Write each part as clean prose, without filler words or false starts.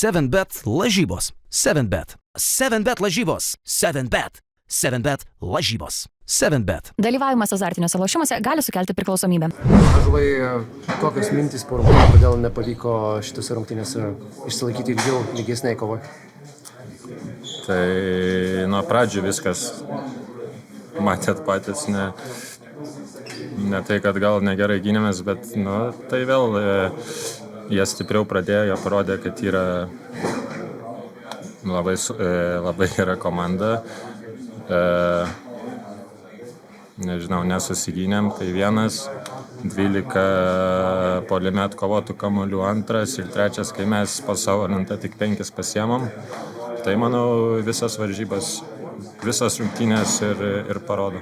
7bet lažybos. 7bet. 7bet lažybos. 7bet. 7bet lažybos. 7bet. Dalyvavimas azartiniuose lošimuose gali sukelti priklausomybę. Ąžuolai, kokios mintys po rungtynių, kodėl nepavyko šitose rungtynėse išsilaikyti ilgiau lygesnei kovai? Tai nuo pradžių viskas, matėt patys, ne tai, kad gal negerai gynėmės, bet tai vėl jie stipriau pradėjo, jie parodė, kad yra labai gera komanda. Nežinau, nesusigynėm, tai 12 puolime atkovotų kamuolių, 2 ir 3, kai mes po savo rantą tik 5 pasiemam. Tai manau visas varžybas, visas rungtynės ir parodo.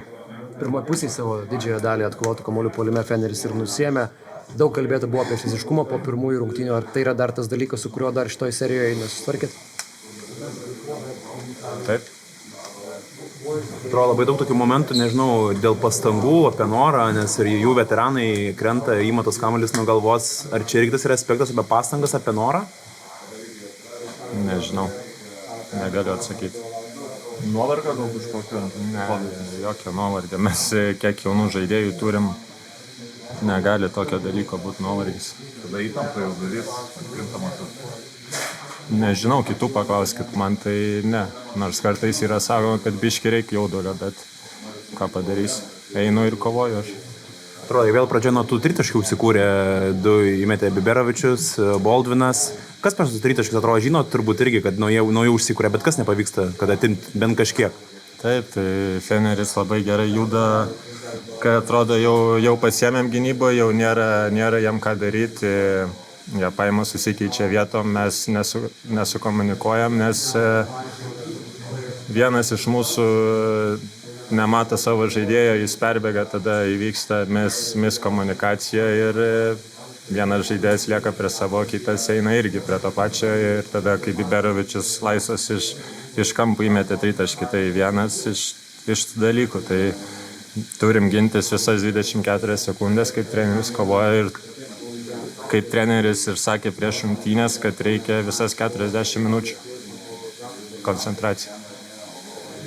Pirmoje pusėje savo didžiąją dalį atkovotų kamuolių puolime Feneris ir nusiėmė. Daug kalbėta buvo apie fiziškumą po pirmųjų rungtynių. Ar tai yra dar tas dalykas, su kuriuo dar šitoje serijoje nesusitvarkėt? Taip. Atrodo labai daug tokių momentų, nežinau, dėl pastangų, apie norą, nes ir jų veteranai krenta, ima tos kamuolius nuo galvos. Ar čia irgi tas yra aspektas apie pastangas, apie norą? Nežinau, negaliu atsakyti. Nuovargio gal kažkokio? Ne, jokio nuovargio. Mes kiek jaunų žaidėjų turim, negali tokio dalyko būti nuovargis. Tada įtampa jau darys, atkrintamas. Nežinau, kitų paklauskit, man tai ne. Nors kartais yra sakoma, kad biški reikia jaudulio, bet ką padarys? Einu ir kovoju aš. Atrodo, vėl pradžioje nuo tų tritaškių užsikūrė, 2 įmetė Biberovičius, Baldvinas. Kas per tų tritaškius atrodo, žinot, turbūt irgi, kad nuo jų užsikūrė, bet kas nepavyksta, kad atimti bent kažkiek? Taip, tai Feneris labai gerai juda, kad atrodo jau pasiėmėm gynyboje, jau nėra jam ką daryti. Jie paima, susikeičia vietom, mes nesukomunikuojam, nes vienas iš mūsų nemato savo žaidėjo, jis perbėga, tada įvyksta miskomunikacija ir vienas žaidėjas lieka prie savo, kitas eina irgi prie to pačio ir tada, kai Biberovičius laisvas iš kampų įmetė tritaškį, tai vienas iš dalykų, tai turim gintis visas 24 sekundės, kaip treneris kovoja ir kaip treneris ir sakė prieš rungtynes, kad reikia visas 40 minučių koncentracija.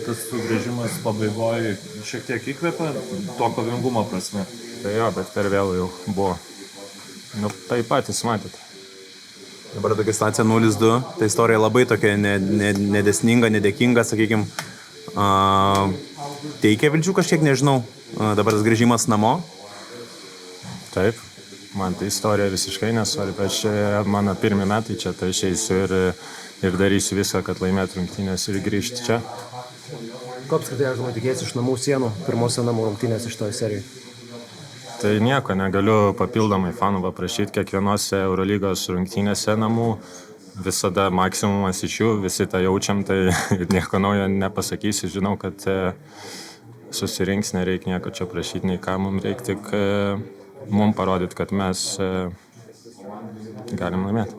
Tas sugrįžimas pabaigoje šiek tiek įkvėpia to kovingumo prasme. Tai jo, bet per vėl jau buvo. Tai patys matėte. Dabar tokia situacija 0-2, ta istorija labai tokia nedėsninga, nedėkinga, sakykime. Teikia vilčių kažkiek, nežinau, dabar tas grįžimas namo? Taip. Man tai istorija visiškai nesvarbi, mano pirmi metai čia, tai išeisiu ir darysiu viską, kad laimėtų rungtynės ir grįžti čia. Ko apskritai Ąžuolai tikėsi iš namų sienų pirmose namų rungtynės iš toje serijoje? Tai nieko, negaliu papildomai fanų paprašyti kiekvienose Eurolygos rungtynėse namų. Visada maksimumas iš jų, visi tą jaučiam, tai nieko naujo nepasakysiu. Žinau, kad susirinks, nereikia nieko čia prašyti, nei ką mums reikia, tik mums parodyti, kad mes galim laimėti.